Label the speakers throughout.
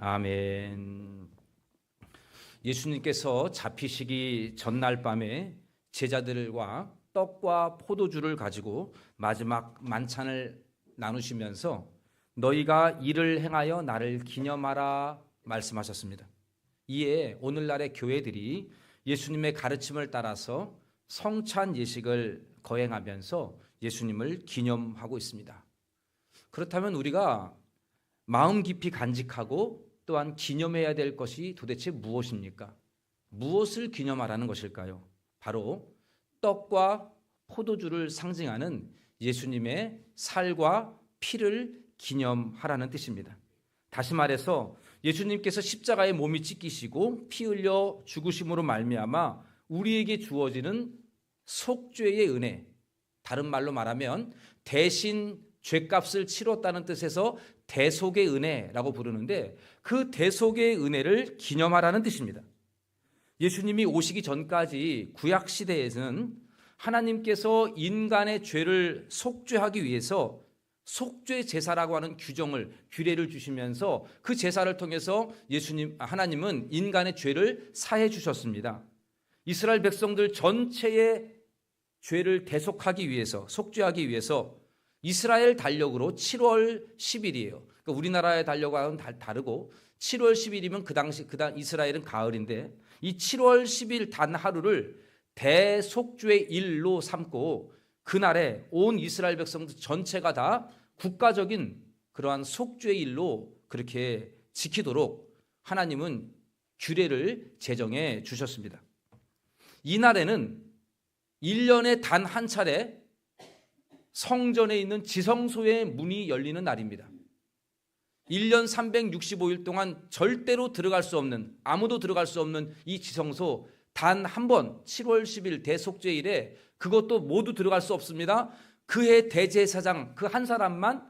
Speaker 1: 아멘. 예수님께서 잡히시기 전날 밤에 제자들과 떡과 포도주를 가지고 마지막 만찬을 나누시면서 너희가 이를 행하여 나를 기념하라 말씀하셨습니다. 이에 오늘날의 교회들이 예수님의 가르침을 따라서 성찬 예식을 거행하면서 예수님을 기념하고 있습니다. 그렇다면 우리가 마음 깊이 간직하고 또한 기념해야 될 것이 도대체 무엇입니까? 무엇을 기념하라는 것일까요? 바로 떡과 포도주를 상징하는 예수님의 살과 피를 기념하라는 뜻입니다. 다시 말해서 예수님께서 십자가에 몸이 찢기시고 피 흘려 죽으심으로 말미암아 우리에게 주어지는 속죄의 은혜, 다른 말로 말하면 대신 죄값을 치렀다는 뜻에서 대속의 은혜라고 부르는데 그 대속의 은혜를 기념하라는 뜻입니다. 예수님이 오시기 전까지 구약 시대에는 하나님께서 인간의 죄를 속죄하기 위해서 속죄 제사라고 하는 규례를 주시면서 그 제사를 통해서 하나님은 인간의 죄를 사해 주셨습니다. 이스라엘 백성들 전체의 죄를 대속하기 위해서, 속죄하기 위해서 이스라엘 달력으로 7월 10일이에요. 그러니까 우리나라의 달력과는 다르고 7월 10일이면 그 당시 이스라엘은 가을인데 이 7월 10일 단 하루를 대속죄일로 삼고 그날에 온 이스라엘 백성들 전체가 다 국가적인 그러한 속죄일로 그렇게 지키도록 하나님은 규례를 제정해 주셨습니다. 이날에는 1년에 단 한 차례 성전에 있는 지성소의 문이 열리는 날입니다. 1년 365일 동안 절대로 들어갈 수 없는, 아무도 들어갈 수 없는 이 지성소 단 한 번 7월 10일 대속죄일에 그것도 모두 들어갈 수 없습니다. 그해 대제사장 그 한 사람만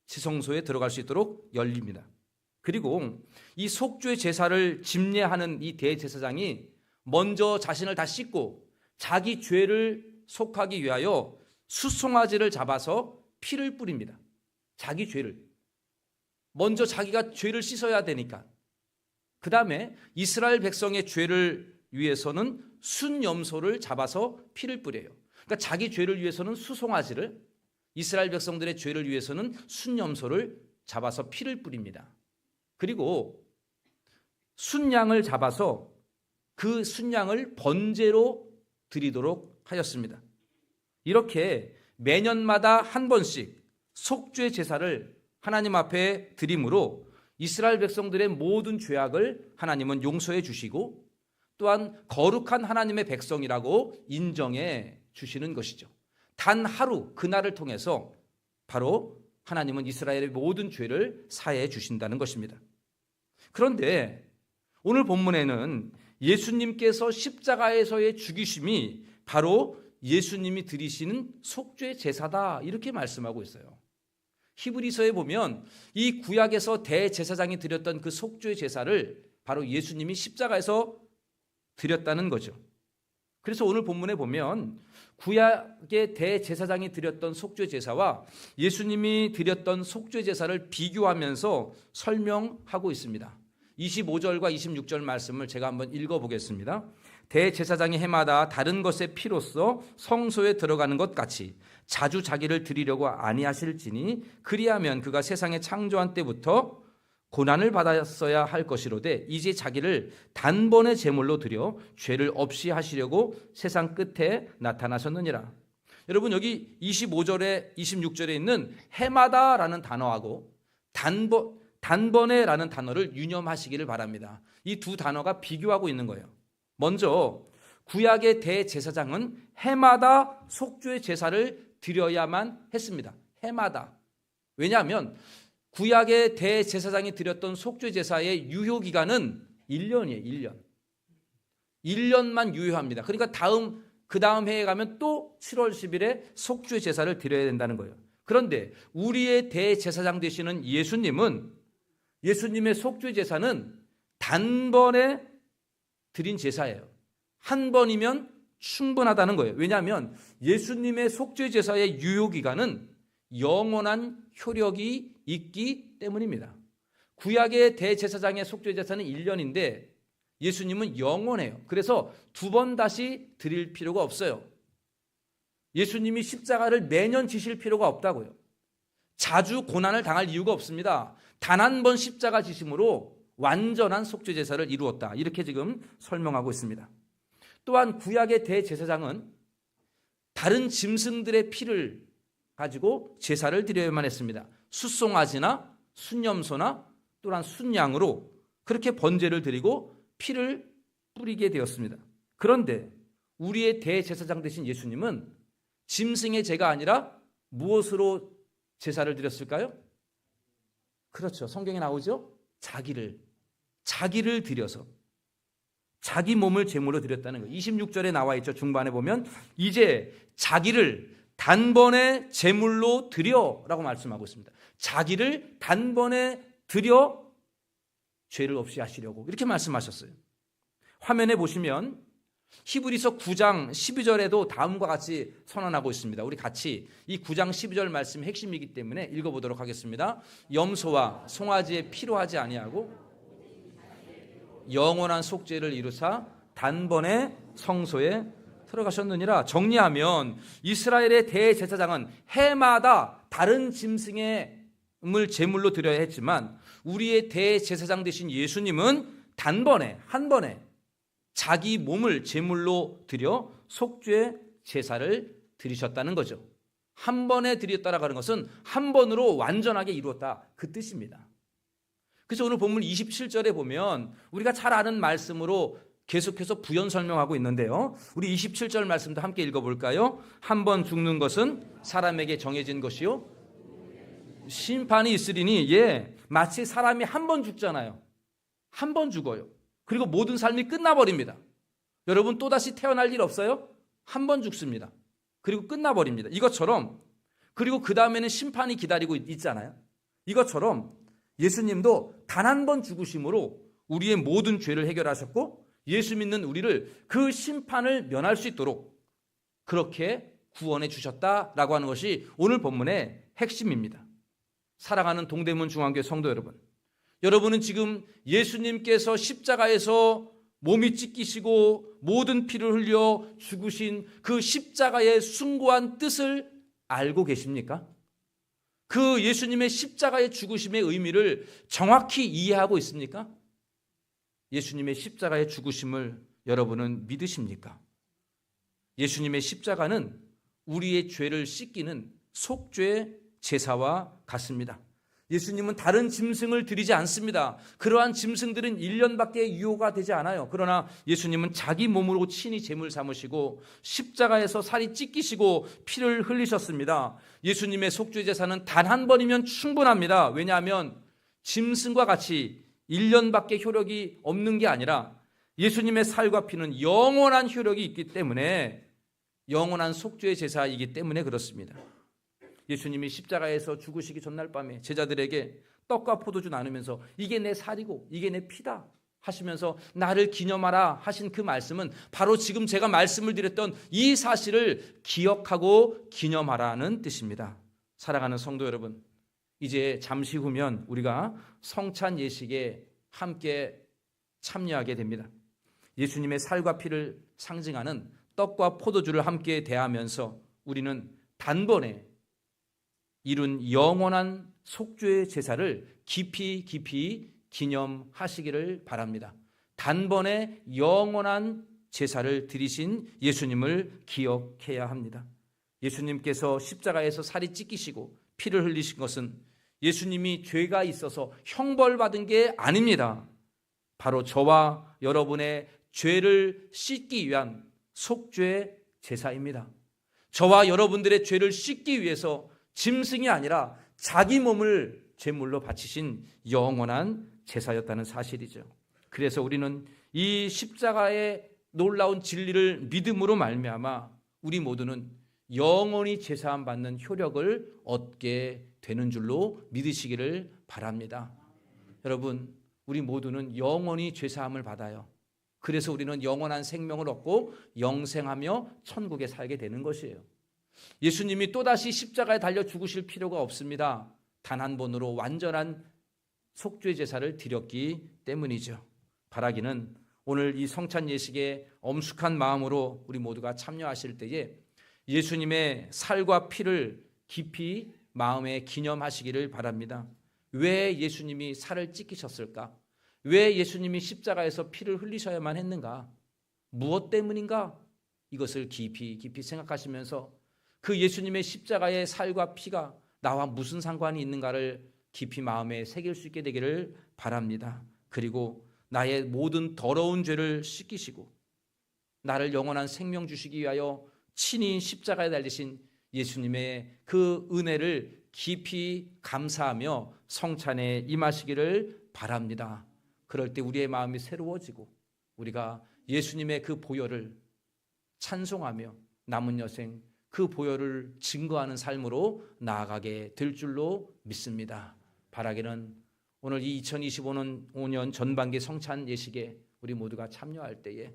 Speaker 1: 지성소에 들어갈 수 있도록 열립니다. 그리고 이 속죄 제사를 집례하는 이 대제사장이 먼저 자신을 다 씻고 자기 죄를 속하기 위하여 수송아지를 잡아서 피를 뿌립니다. 자기 죄를. 먼저 자기가 죄를 씻어야 되니까. 그 다음에 이스라엘 백성의 죄를 위해서는 순염소를 잡아서 피를 뿌려요. 그러니까 자기 죄를 위해서는 수송아지를, 이스라엘 백성들의 죄를 위해서는 순염소를 잡아서 피를 뿌립니다. 그리고 순양을 잡아서 그 순양을 번제로 드리도록 하였습니다. 이렇게 매년마다 한 번씩 속죄 제사를 하나님 앞에 드림으로 이스라엘 백성들의 모든 죄악을 하나님은 용서해 주시고 또한 거룩한 하나님의 백성이라고 인정해 주시는 것이죠. 단 하루 그날을 통해서 바로 하나님은 이스라엘의 모든 죄를 사해 주신다는 것입니다. 그런데 오늘 본문에는 예수님께서 십자가에서의 죽이심이 바로 예수님이 드리시는 속죄 제사다 이렇게 말씀하고 있어요. 히브리서에 보면 이 구약에서 대제사장이 드렸던 그 속죄 제사를 바로 예수님이 십자가에서 드렸다는 거죠. 그래서 오늘 본문에 보면 구약의 대제사장이 드렸던 속죄 제사와 예수님이 드렸던 속죄 제사를 비교하면서 설명하고 있습니다. 25절과 26절 말씀을 제가 한번 읽어보겠습니다. 대제사장이 해마다 다른 것의 피로써 성소에 들어가는 것 같이 자주 자기를 드리려고 아니하실지니 그리하면 그가 세상의 창조한 때부터 고난을 받았어야 할 것이로되 이제 자기를 단번에 제물로 드려 죄를 없이 하시려고 세상 끝에 나타나셨느니라. 여러분 여기 25절에 26절에 있는 해마다라는 단어하고 단번에라는 단어를 유념하시기를 바랍니다. 이 두 단어가 비교하고 있는 거예요. 먼저 구약의 대제사장은 해마다 속죄 제사를 드려야만 했습니다. 해마다. 왜냐하면 구약의 대제사장이 드렸던 속죄 제사의 유효기간은 1년이에요. 1년. 1년만 유효합니다. 그러니까 그 다음 해에 가면 또 7월 10일에 속죄 제사를 드려야 된다는 거예요. 그런데 우리의 대제사장 되시는 예수님의 속죄 제사는 단번에 드린 제사예요. 한 번이면 충분하다는 거예요. 왜냐하면 예수님의 속죄 제사의 유효기간은 영원한 효력이 있기 때문입니다. 구약의 대제사장의 속죄 제사는 1년인데 예수님은 영원해요. 그래서 두 번 다시 드릴 필요가 없어요. 예수님이 십자가를 매년 지실 필요가 없다고요. 자주 고난을 당할 이유가 없습니다. 단 한 번 십자가 지심으로 완전한 속죄 제사를 이루었다. 이렇게 지금 설명하고 있습니다. 또한 구약의 대제사장은 다른 짐승들의 피를 가지고 제사를 드려야만 했습니다. 숫송아지나 순염소나 또한 순양으로 그렇게 번제를 드리고 피를 뿌리게 되었습니다. 그런데 우리의 대제사장 되신 예수님은 짐승의 제가 아니라 무엇으로 제사를 드렸을까요? 그렇죠. 성경에 나오죠. 자기를 드려서 자기 몸을 제물로 드렸다는 거예요. 26절에 나와 있죠. 중반에 보면 이제 자기를 단번에 제물로 드려라고 말씀하고 있습니다. 자기를 단번에 드려 죄를 없이 하시려고 이렇게 말씀하셨어요. 화면에 보시면 히브리서 9장 12절에도 다음과 같이 선언하고 있습니다. 우리 같이 이 9장 12절 말씀이 핵심이기 때문에 읽어보도록 하겠습니다. 염소와 송아지에 필요하지 아니하고 영원한 속죄를 이루사 단번에 성소에 들어가셨느니라. 정리하면 이스라엘의 대제사장은 해마다 다른 짐승의 을 제물로 드려야 했지만 우리의 대제사장 되신 예수님은 단번에 한 번에 자기 몸을 제물로 드려 속죄 제사를 드리셨다는 거죠. 한 번에 드렸다라고 하는 것은 한 번으로 완전하게 이루었다 그 뜻입니다. 그래서 오늘 본문 27절에 보면 우리가 잘 아는 말씀으로 계속해서 부연 설명하고 있는데요. 우리 27절 말씀도 함께 읽어볼까요? 한 번 죽는 것은 사람에게 정해진 것이요 심판이 있으리니 마치 사람이 한 번 죽잖아요. 한 번 죽어요. 그리고 모든 삶이 끝나버립니다. 여러분 또다시 태어날 일 없어요? 한 번 죽습니다. 그리고 끝나버립니다. 이것처럼 그리고 그 다음에는 심판이 기다리고 있잖아요. 이것처럼 예수님도 단 한 번 죽으심으로 우리의 모든 죄를 해결하셨고 예수 믿는 우리를 그 심판을 면할 수 있도록 그렇게 구원해 주셨다라고 하는 것이 오늘 본문의 핵심입니다. 사랑하는 동대문 중앙교회 성도 여러분, 여러분은 지금 예수님께서 십자가에서 몸이 찢기시고 모든 피를 흘려 죽으신 그 십자가의 숭고한 뜻을 알고 계십니까? 그 예수님의 십자가의 죽으심의 의미를 정확히 이해하고 있습니까? 예수님의 십자가의 죽으심을 여러분은 믿으십니까? 예수님의 십자가는 우리의 죄를 씻기는 속죄 제사와 같습니다. 예수님은 다른 짐승을 드리지 않습니다. 그러한 짐승들은 1년밖에 유효가 되지 않아요. 그러나 예수님은 자기 몸으로 친히 제물 삼으시고 십자가에서 살이 찢기시고 피를 흘리셨습니다. 예수님의 속죄 제사는 단 한 번이면 충분합니다. 왜냐하면 짐승과 같이 1년밖에 효력이 없는 게 아니라 예수님의 살과 피는 영원한 효력이 있기 때문에 영원한 속죄 제사이기 때문에 그렇습니다. 예수님이 십자가에서 죽으시기 전날 밤에 제자들에게 떡과 포도주 나누면서 이게 내 살이고 이게 내 피다 하시면서 나를 기념하라 하신 그 말씀은 바로 지금 제가 말씀을 드렸던 이 사실을 기억하고 기념하라는 뜻입니다. 사랑하는 성도 여러분, 이제 잠시 후면 우리가 성찬 예식에 함께 참여하게 됩니다. 예수님의 살과 피를 상징하는 떡과 포도주를 함께 대하면서 우리는 단번에 이룬 영원한 속죄의 제사를 깊이 기념하시기를 바랍니다. 단번에 영원한 제사를 드리신 예수님을 기억해야 합니다. 예수님께서 십자가에서 살이 찢기시고 피를 흘리신 것은 예수님이 죄가 있어서 형벌받은 게 아닙니다. 바로 저와 여러분의 죄를 씻기 위한 속죄 제사입니다. 저와 여러분들의 죄를 씻기 위해서 짐승이 아니라 자기 몸을 제물로 바치신 영원한 제사였다는 사실이죠. 그래서 우리는 이 십자가의 놀라운 진리를 믿음으로 말미암아 우리 모두는 영원히 제사함 받는 효력을 얻게 되는 줄로 믿으시기를 바랍니다. 여러분, 우리 모두는 영원히 제사함을 받아요. 그래서 우리는 영원한 생명을 얻고 영생하며 천국에 살게 되는 것이에요. 예수님이 또다시 십자가에 달려 죽으실 필요가 없습니다. 단 한 번으로 완전한 속죄 제사를 드렸기 때문이죠. 바라기는 오늘 이 성찬 예식에 엄숙한 마음으로 우리 모두가 참여하실 때에 예수님의 살과 피를 깊이 마음에 기념하시기를 바랍니다. 왜 예수님이 살을 찢기셨을까? 왜 예수님이 십자가에서 피를 흘리셔야만 했는가? 무엇 때문인가? 이것을 깊이 생각하시면서 그 예수님의 십자가의 살과 피가 나와 무슨 상관이 있는가를 깊이 마음에 새길 수 있게 되기를 바랍니다. 그리고 나의 모든 더러운 죄를 씻기시고 나를 영원한 생명 주시기 위하여 친히 십자가에 달리신 예수님의 그 은혜를 깊이 감사하며 성찬에 임하시기를 바랍니다. 그럴 때 우리의 마음이 새로워지고 우리가 예수님의 그 보혈을 찬송하며 남은 여생 그 보혈을 증거하는 삶으로 나아가게 될 줄로 믿습니다. 바라기는 오늘 이 2025년 전반기 성찬 예식에 우리 모두가 참여할 때에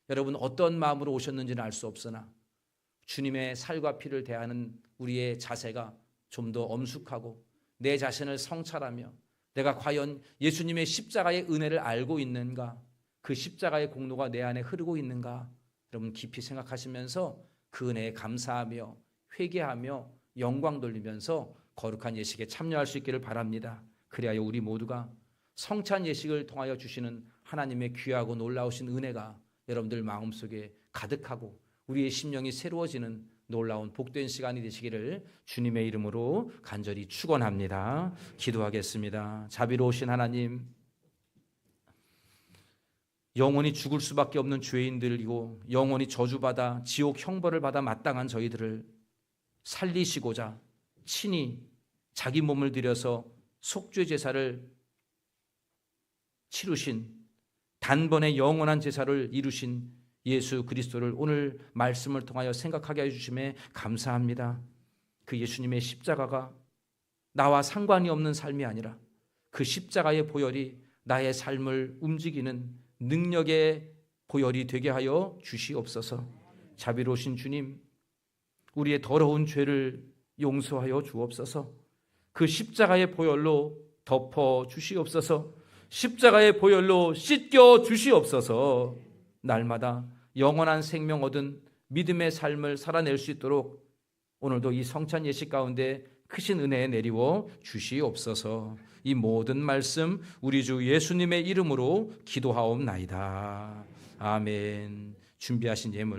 Speaker 1: 여러분 어떤 마음으로 오셨는지는 알 수 없으나 주님의 살과 피를 대하는 우리의 자세가 좀 더 엄숙하고 내 자신을 성찰하며 내가 과연 예수님의 십자가의 은혜를 알고 있는가, 그 십자가의 공로가 내 안에 흐르고 있는가, 여러분 깊이 생각하시면서 그 은혜에 감사하며 회개하며 영광 돌리면서 거룩한 예식에 참여할 수 있기를 바랍니다. 그리하여 우리 모두가 성찬 예식을 통하여 주시는 하나님의 귀하고 놀라우신 은혜가 여러분들 마음속에 가득하고 우리의 심령이 새로워지는 놀라운 복된 시간이 되시기를 주님의 이름으로 간절히 축원합니다. 기도하겠습니다. 자비로우신 하나님, 영원히 죽을 수밖에 없는 죄인들이고 영원히 저주받아 지옥 형벌을 받아 마땅한 저희들을 살리시고자 친히 자기 몸을 들여서 속죄 제사를 치르신, 단번에 영원한 제사를 이루신 예수 그리스도를 오늘 말씀을 통하여 생각하게 해주심에 감사합니다. 그 예수님의 십자가가 나와 상관이 없는 삶이 아니라 그 십자가의 보혈이 나의 삶을 움직이는 능력의 보혈이 되게 하여 주시옵소서. 자비로우신 주님, 우리의 더러운 죄를 용서하여 주옵소서. 그 십자가의 보혈로 덮어 주시옵소서. 십자가의 보혈로 씻겨 주시옵소서. 날마다 영원한 생명 얻은 믿음의 삶을 살아낼 수 있도록 오늘도 이 성찬 예식 가운데 크신 은혜에 내리워 주시옵소서. 이 모든 말씀 우리 주 예수님의 이름으로 기도하옵나이다. 아멘. 준비하신 예물